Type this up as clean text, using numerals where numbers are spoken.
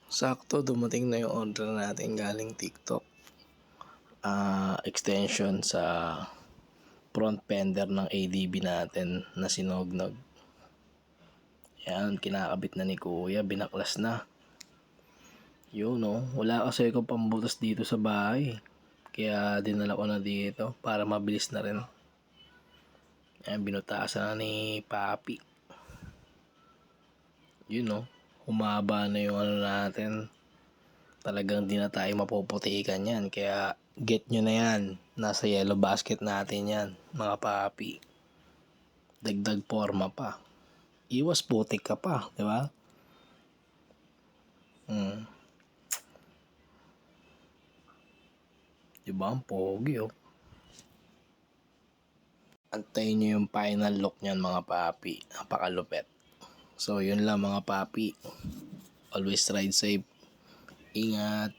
Sakto dumating na yung order natin galing TikTok. Extension sa front fender ng ADB natin na sinognog. Yan, kinakabit na ni Kuya, binaklas na. Yun wala kasi ako pambutas dito sa bahay. Kaya dinala ko na dito para mabilis na rin. Yan, binutasan na ni Papi. Yun humaba na yung natin. Talagang di na tayo mapuputikan yan. Kaya get nyo na yan. Nasa yellow basket natin yan, mga papi. Dagdag forma pa. Iwas putik ka pa, di ba? Diba ang pogi Antayin nyo yung final look nyan, mga papi. Napakalupet. So yun lang, mga papi. Always ride safe. Ingat.